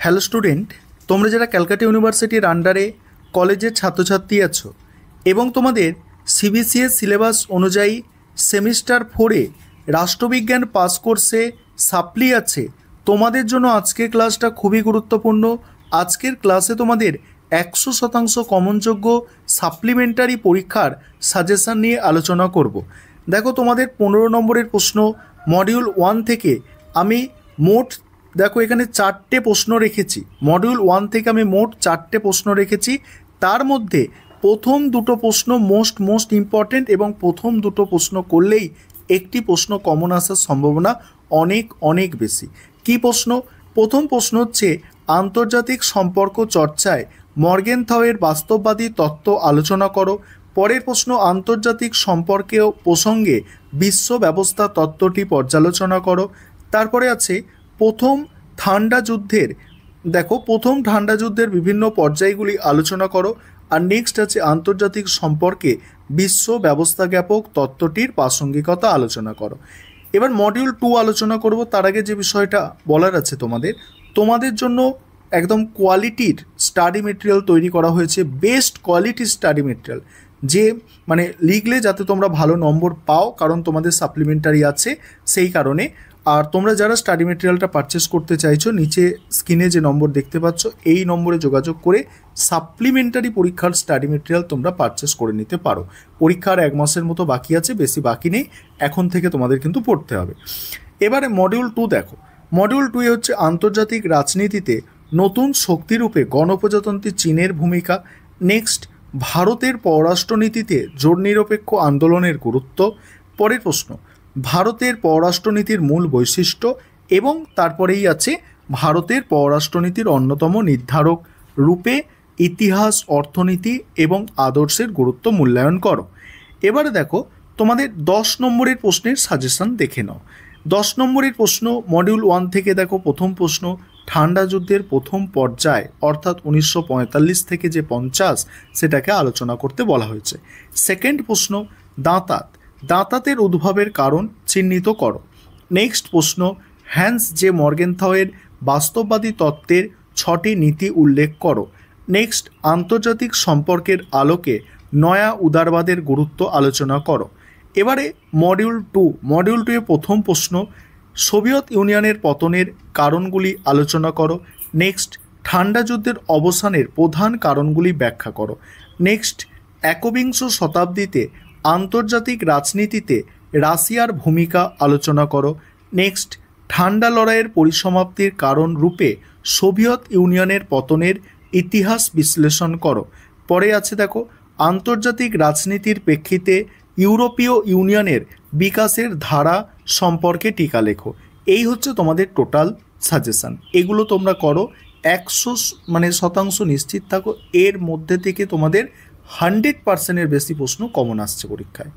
Hello student, তোমরা যারা ক্যালকাটা ইউনিভার্সিটির আন্ডারে কলেজের ছাত্রছাত্রী আছো এবং তোমাদের সিবিসিএস সিলেবাস অনুযায়ী সেমিস্টার 4-এ রাষ্ট্রবিজ্ঞান পাস কোর্সে সাপ্লি আছে, তোমাদের জন্য আজকের ক্লাসটা খুবই গুরুত্বপূর্ণ। আজকের ক্লাসে তোমাদের 100% কমনযোগ্য সাপ্লিমেন্টারি পরীক্ষার সাজেশান নিয়ে আলোচনা করব। দেখো, তোমাদের 15 নম্বরের প্রশ্ন মডিউল 1 থেকে আমি মোট এখানে 4টে প্রশ্ন রেখেছি। মডিউল 1 থেকে আমি মোট 4টে প্রশ্ন রেখেছি। তার মধ্যে প্রথম দুটো প্রশ্ন মোস্ট ইম্পর্টেন্ট এবং প্রথম দুটো প্রশ্ন করলেই একটি প্রশ্ন কমন আসার সম্ভাবনা অনেক বেশি। কি প্রশ্ন? প্রথম প্রশ্ন হচ্ছে আন্তর্জাতিক সম্পর্ক চর্চায় মর্গেনথাউয়ের বাস্তববাদী তত্ত্ব আলোচনা করো। পরের প্রশ্ন আন্তর্জাতিক সম্পর্কেও প্রসঙ্গে বিশ্ব ব্যবস্থা তত্ত্বটি পর্যালোচনা করো। তারপরে আছে প্রথম ঠান্ডা যুদ্ধের বিভিন্ন পর্যায়গুলি আলোচনা করো। আর নেক্সট আছে আন্তর্জাতিক সম্পর্কে বিশ্ব ব্যবস্থা জ্ঞাপক তত্ত্বটির প্রাসঙ্গিকতা আলোচনা করো। এবার মডিউল 2 আলোচনা করব। তার আগে যে বিষয়টা বলার আছে, তোমাদের জন্য একদম কোয়ালিটির স্টাডি মেটেরিয়াল তৈরি করা হয়েছে, বেস্ট কোয়ালিটির স্টাডি মেটেরিয়াল, যে লিখলে যাতে তোমরা ভালো নম্বর পাও, কারণ তোমাদের সাপ্লিমেন্টারি আছে সেই কারণে। আর তোমরা যারা স্টাডি মেটেরিয়ালটা পারচেস করতে চাইছো, নিচে স্ক্রিনে যে নম্বর দেখতে পাচ্ছ এই নম্বরে যোগাযোগ করে সাপ্লিমেন্টারি পরীক্ষার স্টাডি মেটেরিয়াল তোমরা পারচেস করে নিতে পারো। পরীক্ষার 1 মাসের মতো বাকি আছে, বেশি বাকি নেই, এখন থেকে তোমাদের কিন্তু পড়তে হবে। এবারে মডিউল 2 দেখো। মডিউল 2 হচ্ছে আন্তর্জাতিক রাজনীতিতে নতুন শক্তিরূপে গণপ্রজাতন্ত্রী চীনের ভূমিকা। নেক্সট ভারতের পররাষ্ট্রনীতিতে জোট নিরপেক্ষ আন্দোলনের গুরুত্ব। পরের প্রশ্ন ভারতের পররাষ্ট্রনীতির মূল বৈশিষ্ট্য, এবং তারপরেই আছে ভারতের পররাষ্ট্রনীতির অন্যতম নির্ধারক রূপে ইতিহাস, অর্থনীতি এবং আদর্শের গুরুত্ব মূল্যায়ন করো। এবারে দেখো, তোমাদের 10 নম্বরের প্রশ্নের সাজেশন দেখে নাও। 10 নম্বরের প্রশ্ন মডিউল 1 থেকে দেখো, প্রথম প্রশ্ন ঠান্ডা যুদ্ধের প্রথম পর্যায় অর্থাৎ 1945 থেকে যে 50 সেটাকে আলোচনা করতে বলা হয়েছে। সেকেন্ড প্রশ্ন দাঁতাতের উদ্ভবের কারণ চিহ্নিত করো। নেক্সট প্রশ্ন হ্যান্স জে মর্গেনথাউয়ের বাস্তববাদী তত্ত্বের 6টি নীতি উল্লেখ করো। নেক্সট আন্তর্জাতিক সম্পর্কের আলোকে নয়া উদারবাদের গুরুত্ব আলোচনা করো। এবারে মডিউল 2 এর প্রথম প্রশ্ন সোভিয়েত ইউনিয়নের পতনের কারণগুলি আলোচনা করো। নেক্সট ঠান্ডা যুদ্ধের অবসানের প্রধান কারণগুলি ব্যাখ্যা করো। নেক্সট একবিংশ শতাব্দীতে আন্তর্জাতিক রাজনীতিতে রাশিয়ার ভূমিকা আলোচনা করো। নেক্সট ঠান্ডা লড়াইয়ের পরিসমাপ্তির কারণ রূপে সোভিয়েত ইউনিয়নের পতনের ইতিহাস বিশ্লেষণ করো। পরে আছে দেখো আন্তর্জাতিক রাজনীতির প্রেক্ষিতে ইউরোপীয় ইউনিয়নের বিকাশের ধারা সম্পর্কে টিকা লেখো। এই হচ্ছে তোমাদের টোটাল সাজেশান। এগুলো তোমরা করো, 100% নিশ্চিত থাকো এর মধ্যে থেকে তোমাদের 100%-এর বেশি প্রশ্ন কমন আসছে পরীক্ষায়।